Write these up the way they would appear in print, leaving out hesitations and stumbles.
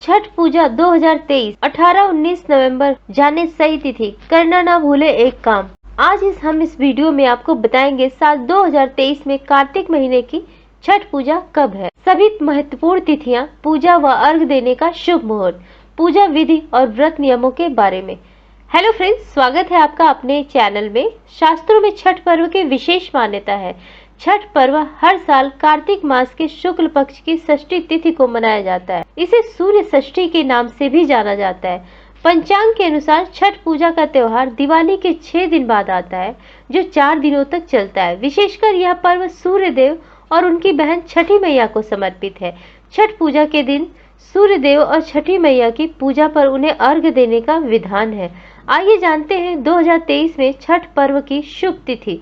छठ पूजा 2023 18-19 नवंबर जाने सही तिथि, करना ना भूले एक काम। आज हम इस वीडियो में आपको बताएंगे साल 2023 में कार्तिक महीने की छठ पूजा कब है, सभी महत्वपूर्ण तिथियां, पूजा व अर्घ देने का शुभ मुहूर्त, पूजा विधि और व्रत नियमों के बारे में। हेलो फ्रेंड्स, स्वागत है आपका अपने चैनल में। शास्त्रों में छठ पर्व की विशेष मान्यता है। छठ पर्व हर साल कार्तिक मास के शुक्ल पक्ष की षष्ठी तिथि को मनाया जाता है। इसे सूर्य षष्ठी के नाम से भी जाना जाता है। पंचांग के अनुसार छठ पूजा का त्योहार दिवाली के 6 दिन बाद आता है, जो 4 दिनों तक चलता है। विशेषकर यह पर्व सूर्य देव और उनकी बहन छठी मैया को समर्पित है। छठ पूजा के दिन सूर्य देव और छठी मैया की पूजा पर उन्हें अर्घ्य देने का विधान है। आइए जानते हैं 2023 में छठ पर्व की शुभ तिथि,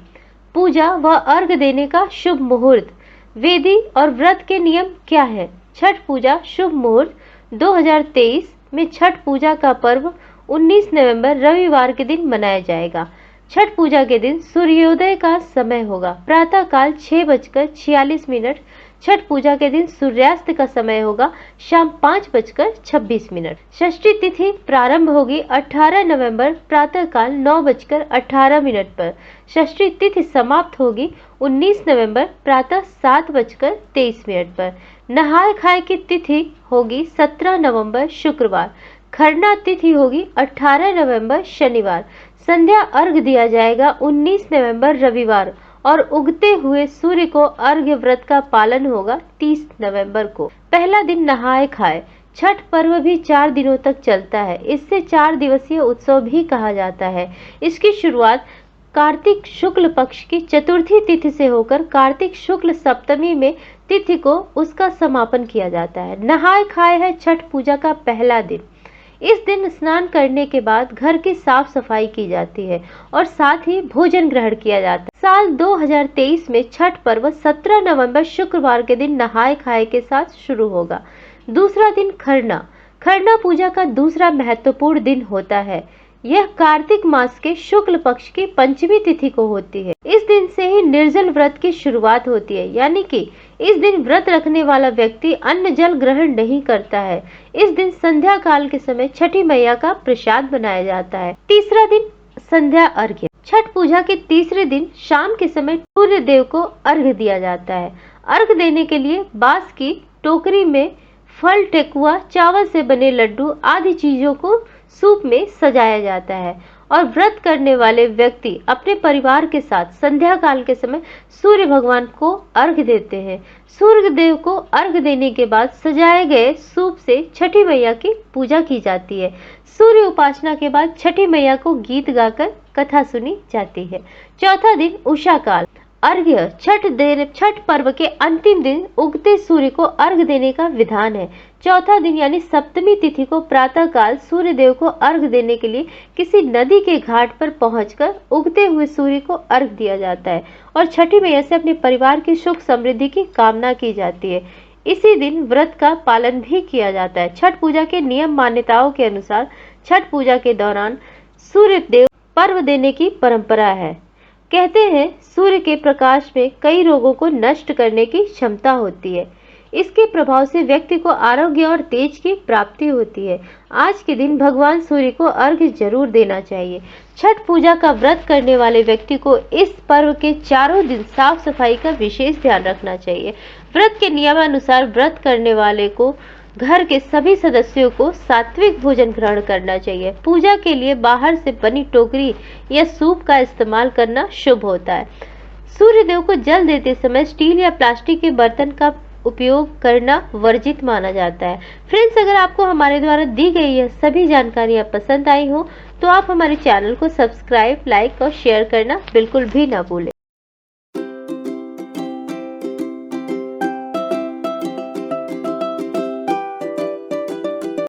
पूजा व अर्घ्य देने का शुभ मुहूर्त, विधि और व्रत के नियम क्या है। छठ पूजा शुभ मुहूर्त 2023 में छठ पूजा का पर्व 19 नवंबर रविवार के दिन मनाया जाएगा। छठ पूजा के दिन सूर्योदय का समय होगा प्रातः काल 6:46। छठ पूजा के दिन सूर्यास्त का समय होगा शाम 5:26। षष्ठी तिथि प्रारंभ होगी 18 नवंबर प्रातः काल 9:18 पर। षष्ठी तिथि समाप्त होगी 19 नवंबर प्रातः 7:23 पर। नहाय खाए की तिथि होगी 17 नवंबर शुक्रवार। खरना तिथि होगी 18 नवंबर शनिवार। संध्या अर्घ दिया जाएगा 19 नवंबर रविवार और उगते हुए सूर्य को अर्घ्य व्रत का पालन होगा 30 नवंबर को। पहला दिन नहाए खाए। छठ पर्व भी 4 दिनों तक चलता है। इससे 4 दिवसीय उत्सव भी कहा जाता है। इसकी शुरुआत कार्तिक शुक्ल पक्ष की चतुर्थी तिथि से होकर कार्तिक शुक्ल सप्तमी में तिथि को उसका समापन किया जाता है। नहाए खाए है छठ पूजा का पहला दिन। इस दिन स्नान करने के बाद घर की साफ सफाई की जाती है और साथ ही भोजन ग्रहण किया जाता है। साल 2023 में छठ पर्व 17 नवंबर शुक्रवार के दिन नहाए खाए के साथ शुरू होगा। दूसरा दिन खरना। खरना पूजा का दूसरा महत्वपूर्ण दिन होता है। यह कार्तिक मास के शुक्ल पक्ष की पंचमी तिथि को होती है। इस दिन से ही निर्जल व्रत की शुरुआत होती है, यानी कि इस दिन व्रत रखने वाला व्यक्ति अन्न जल ग्रहण नहीं करता है। इस दिन संध्या काल के समय छठी मैया का प्रसाद बनाया जाता है। तीसरा दिन संध्या अर्घ्य। छठ पूजा के तीसरे दिन शाम के समय सूर्य देव को अर्घ्य दिया जाता है। अर्घ्य देने के लिए बांस की टोकरी में फल, ठेकुआ, चावल से बने लड्डू आदि चीजों को सूप में सजाया जाता है और व्रत करने वाले व्यक्ति अपने परिवार के साथ संध्या काल के समय सूर्य भगवान को अर्घ्य देते हैं। सूर्य देव को अर्घ्य देने के बाद सजाए गए सूप से छठी मैया की पूजा की जाती है। सूर्य उपासना के बाद छठी मैया को गीत गाकर कथा सुनी जाती है। चौथा दिन उषा काल अर्घ्य। छठ पर्व के अंतिम दिन उगते सूर्य को अर्घ्य देने का विधान है। चौथा दिन यानी सप्तमी तिथि को प्रातः काल सूर्य देव को अर्घ्य देने के लिए किसी नदी के घाट पर पहुंचकर उगते हुए सूर्य को अर्घ्य दिया जाता है और छठी मैया से अपने परिवार की सुख समृद्धि की कामना की जाती है। इसी दिन व्रत का पालन भी किया जाता है। छठ पूजा के नियम मान्यताओं के अनुसार छठ पूजा के दौरान सूर्य देव पर्व देने की परंपरा है। कहते हैं सूर्य के प्रकाश में कई रोगों को नष्ट करने की क्षमता होती है। इसके प्रभाव से व्यक्ति को आरोग्य और तेज की प्राप्ति होती है। आज के दिन भगवान सूर्य को अर्घ्य जरूर देना चाहिए। छठ पूजा का व्रत करने वाले व्यक्ति को इस पर्व के चारों दिन साफ सफाई का विशेष ध्यान रखना चाहिए। व्रत के नियमानुसार व्रत करने वाले को घर के सभी सदस्यों को सात्विक भोजन ग्रहण करना चाहिए। पूजा के लिए बाहर से बनी टोकरी या सूप का इस्तेमाल करना शुभ होता है। सूर्य देव को जल देते समय स्टील या प्लास्टिक के बर्तन का उपयोग करना वर्जित माना जाता है। फ्रेंड्स, अगर आपको हमारे द्वारा दी गई यह सभी जानकारियां पसंद आई हो तो आप हमारे चैनल को सब्सक्राइब, लाइक और शेयर करना बिल्कुल भी ना भूलें।